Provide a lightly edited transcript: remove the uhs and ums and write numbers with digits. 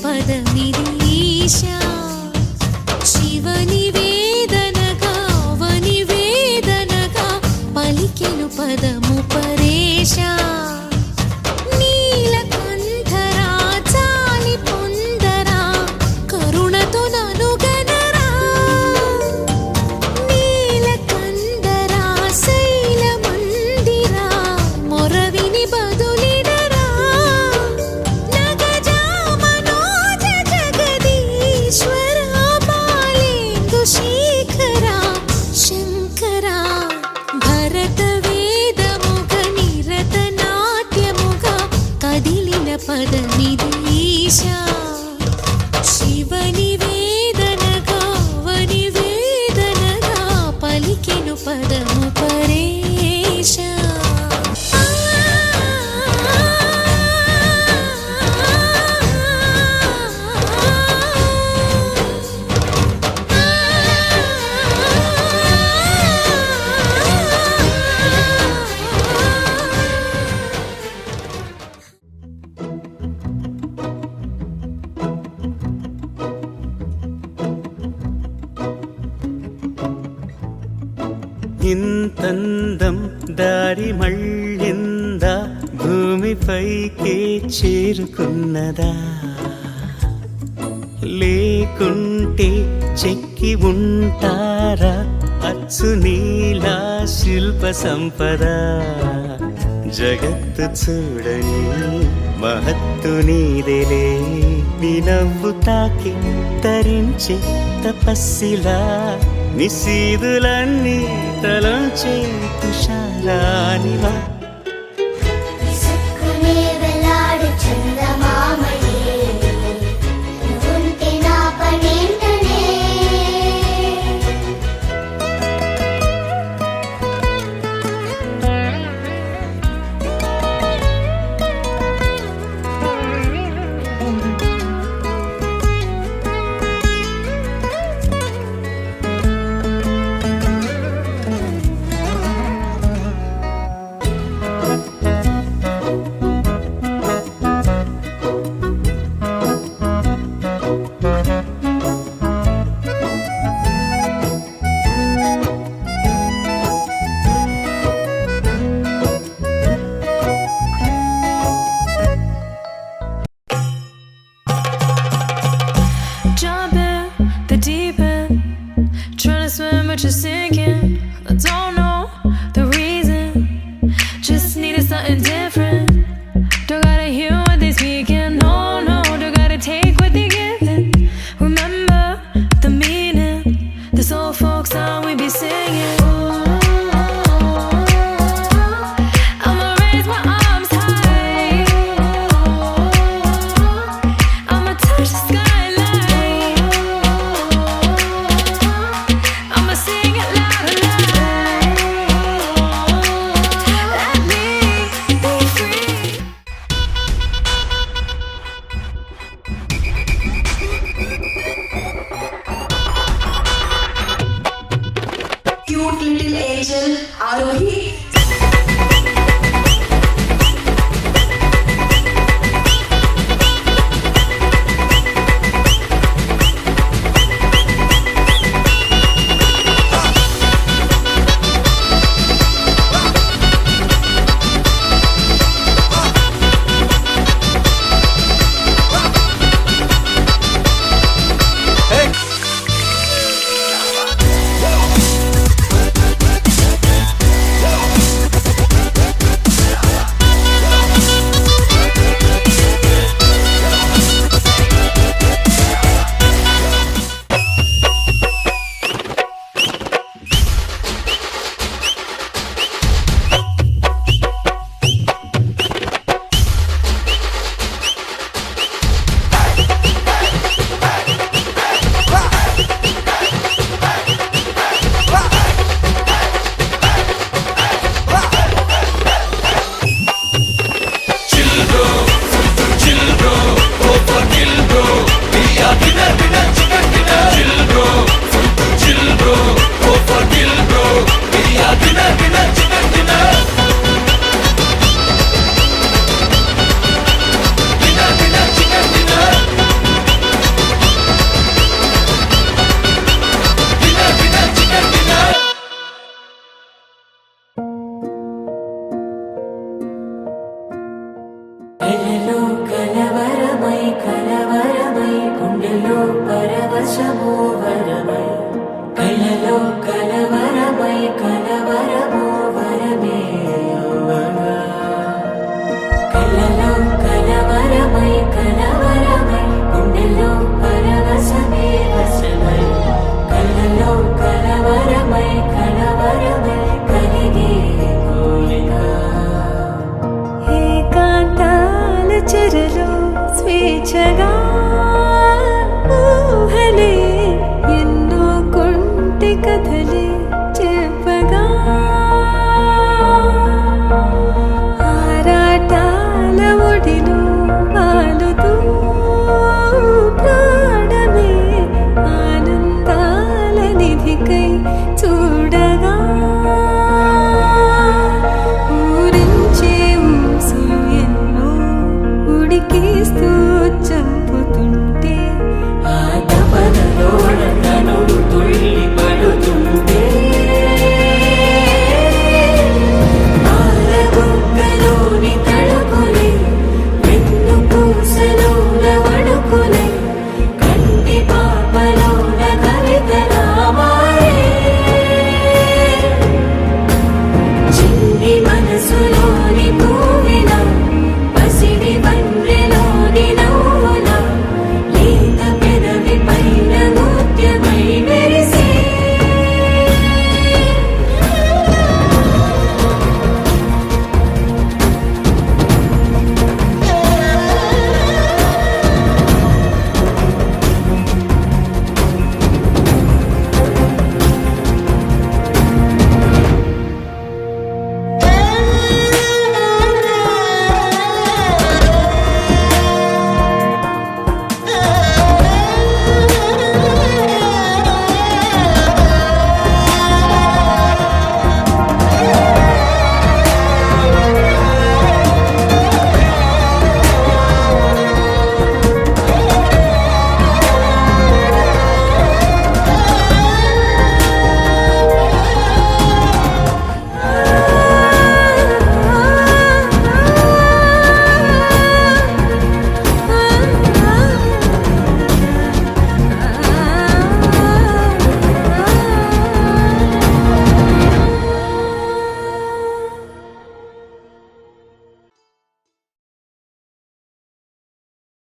పదమిది ఈశా శివ నివేదనగా అవనివేదనగా పలికెను పదము పరేశా నీలకంఠరా చాలి పొందరా కరుణతో ననుగనరా నీలకంఠరా శైలమందిరా మొరవిని బదులిడరా నగజా మనోజ జగదీశ్వరా బాలేందు శేఖరా శంకరా భరత వేదముగ నిరత నాట్యముగ కదిలిన పదమిది ఈశా శివ నివేదనగా అవనివేదనగా పలికెను పదము పరేశా ఇంతందం దారి మళ్ళిందా భూమిపైకే చేరుకున్నదా లేకుంటే చెక్కి ఉంటారా అచ్చు నీలా శిల్ప సంపద జగత్తు చూడని మహత్తు నీదేలే నీ నవ్వు తాకి తరించే తపస్సిలా నిశీదులన్నీ తలంచే తుషారానివా Jump in the deep end, trying to swim but you're sinking. I don't know the reason, just needed something different. Don't gotta hear what they speaking, no, no, don't gotta take what they giving. Remember the meaning, this old folk song we be singing. I'ma raise my arms high, I'ma touch the skyline, I'ma sing it loud and loud. Let me be free. Cute little angel Arohi